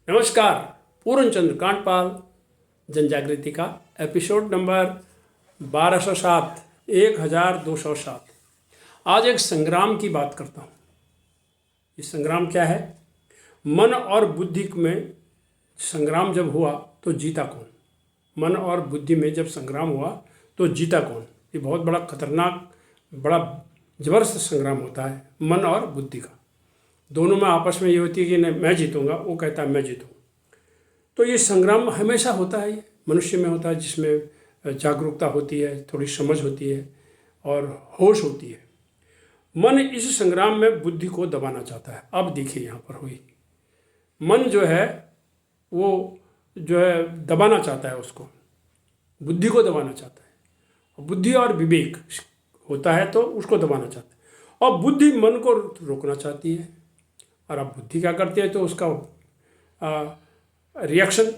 नमस्कार। पूर्णचंद्र कांडपाल जन जागृति का एपिसोड नंबर 1207 1207। आज एक संग्राम की बात करता हूँ। ये संग्राम क्या है? मन और बुद्धि में संग्राम जब हुआ तो जीता कौन? मन और बुद्धि में जब संग्राम हुआ तो जीता कौन? ये बहुत बड़ा खतरनाक, बड़ा जबरदस्त संग्राम होता है मन और बुद्धि का। दोनों में आपस में ये होती है कि नहीं मैं जीतूंगा, वो कहता है मैं जीतूंगा। तो ये संग्राम हमेशा होता है, ये मनुष्य में होता है, जिसमें जागरूकता होती है, थोड़ी समझ होती है और होश होती है। मन इस संग्राम में बुद्धि को दबाना चाहता है। अब देखिए यहाँ पर हुई, मन जो है वो जो है दबाना चाहता है, उसको बुद्धि को दबाना चाहता है। बुद्धि और विवेक होता है तो उसको दबाना चाहता है, और बुद्धि मन को रोकना चाहती है। और अब बुद्धि क्या करती है तो उसका रिएक्शन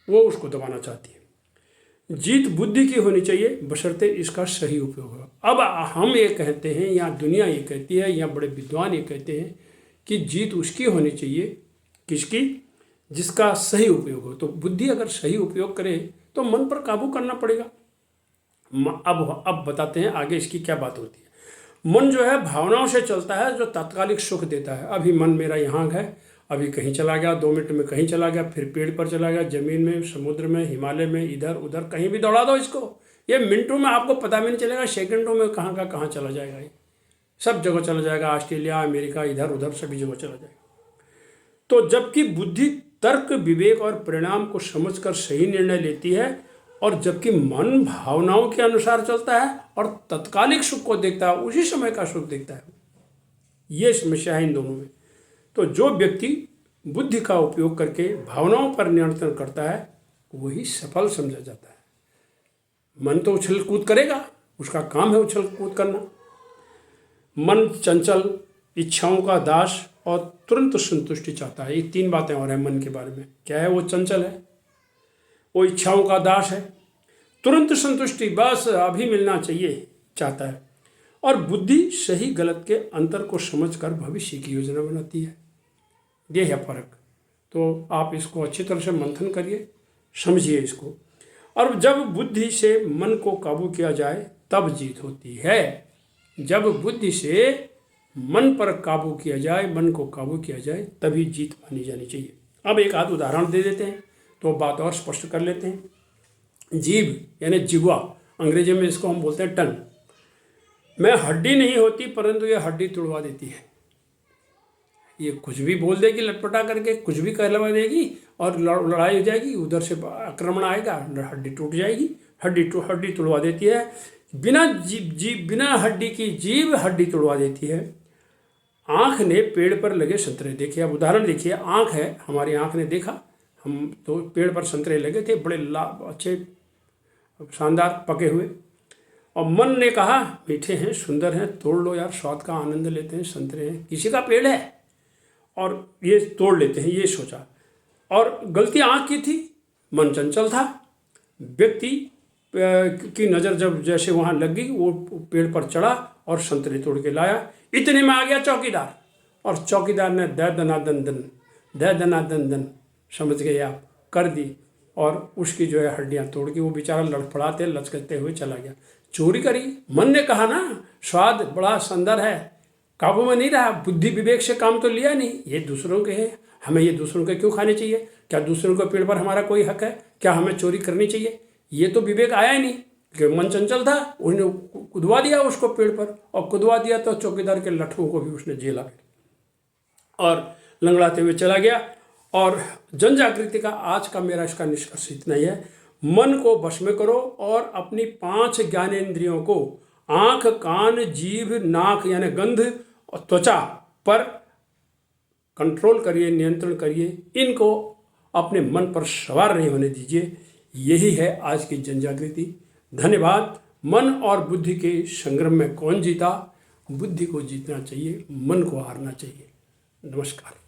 वो उसको दबाना चाहती है। जीत बुद्धि की होनी चाहिए बशर्ते इसका सही उपयोग हो। अब हम ये कहते हैं, या दुनिया ये कहती है, या बड़े विद्वान ये कहते हैं कि जीत उसकी होनी चाहिए, किसकी? जिसका सही उपयोग हो। तो बुद्धि अगर सही उपयोग करे तो मन पर काबू करना पड़ेगा। अब बताते हैं आगे इसकी क्या बात होती है। मन जो है भावनाओं से चलता है, जो तात्कालिक सुख देता है। अभी मन मेरा यहाँ है, अभी कहीं चला गया, 2 मिनट में कहीं चला गया, फिर पेड़ पर चला गया, जमीन में, समुद्र में, हिमालय में, इधर उधर कहीं भी दौड़ा दो इसको, ये मिनटों में आपको पता भी नहीं चलेगा, सेकंडों में कहाँ का कहाँ चला जाएगा। ये सब जगह चला जाएगा, ऑस्ट्रेलिया, अमेरिका, इधर उधर सभी जगह चला जाएगा। तो जबकि बुद्धि तर्क, विवेक और परिणाम को समझकर सही निर्णय लेती है, और जबकि मन भावनाओं के अनुसार चलता है और तत्कालिक सुख को देखता है, उसी समय का सुख देखता है। ये समस्या है इन दोनों में। तो जो व्यक्ति बुद्धि का उपयोग करके भावनाओं पर नियंत्रण करता है वही सफल समझा जाता है। मन तो उछल कूद करेगा, उसका काम है उछल कूद करना। मन चंचल, इच्छाओं का दास और तुरंत संतुष्टि चाहता है। ये 3 बातें और हैं मन के बारे में। क्या है? वो चंचल है, वो इच्छाओं का दास है, तुरंत संतुष्टि, बस अभी मिलना चाहिए चाहता है। और बुद्धि सही गलत के अंतर को समझकर भविष्य की योजना बनाती है। ये है फर्क। तो आप इसको अच्छी तरह से मंथन करिए, समझिए इसको। और जब बुद्धि से मन को काबू किया जाए तब जीत होती है। जब बुद्धि से मन पर काबू किया जाए, मन को काबू किया जाए, तभी जीत मानी जानी चाहिए। अब एक आध उदाहरण दे देते हैं तो बात और स्पष्ट कर लेते हैं। जीभ यानी जिह्वा, अंग्रेजी में इसको हम बोलते हैं टंग, में हड्डी नहीं होती परंतु ये हड्डी तुड़वा देती है। ये कुछ भी बोल देगी, लटपटा करके कुछ भी कहलवा देगी और लड़ाई हो जाएगी, उधर से आक्रमण आएगा, हड्डी टूट जाएगी। हड्डी तुड़वा देती है। बिना हड्डी की जीभ हड्डी तुड़वा देती है। आँख ने पेड़ पर लगे संतरे देखे। अब उदाहरण देखिए, आँख है, हमारी आँख ने देखा, हम तो पेड़ पर संतरे लगे थे, बड़े अच्छे शानदार पके हुए, और मन ने कहा मीठे हैं, सुंदर हैं, तोड़ लो यार, स्वाद का आनंद लेते हैं, संतरे हैं, किसी का पेड़ है और ये तोड़ लेते हैं, ये सोचा। और गलती आँख की थी, मन चंचल था। व्यक्ति की नज़र जब जैसे वहाँ लग गई, वो पेड़ पर चढ़ा और संतरे तोड़ के लाया। इतने में आ गया चौकीदार, और चौकीदार ने दे दना दन समझ गए आप, कर दी, और उसकी जो है हड्डियाँ तोड़ के वो बेचारा लड़खड़ाते लचकते हुए चला गया। चोरी करी, मन ने कहा ना स्वाद बड़ा सुंदर है, काबू में नहीं रहा, बुद्धि विवेक से काम तो लिया नहीं, ये दूसरों के हैं, हमें ये दूसरों के क्यों खाने चाहिए? क्या दूसरों के पेड़ पर हमारा कोई हक है? क्या हमें चोरी करनी चाहिए? ये तो विवेक आया ही नहीं, क्योंकि मन चंचल था। उसने कुदवा दिया उसको पेड़ पर, और कुदवा दिया तो चौकीदार के लठुओं को भी उसने झेला और लंगड़ाते हुए चला गया। और जन जागृति का आज का मेरा इसका निष्कर्ष इतना ही है, मन को वश में करो और अपनी 5 ज्ञानेंद्रियों को आँख, कान, जीभ, नाक यानी गंध और त्वचा पर कंट्रोल करिए, नियंत्रण करिए। इनको अपने मन पर सवार नहीं होने दीजिए। यही है आज की जन जागृति। धन्यवाद। मन और बुद्धि के संग्राम में कौन जीता? बुद्धि को जीतना चाहिए, मन को हारना चाहिए। नमस्कार।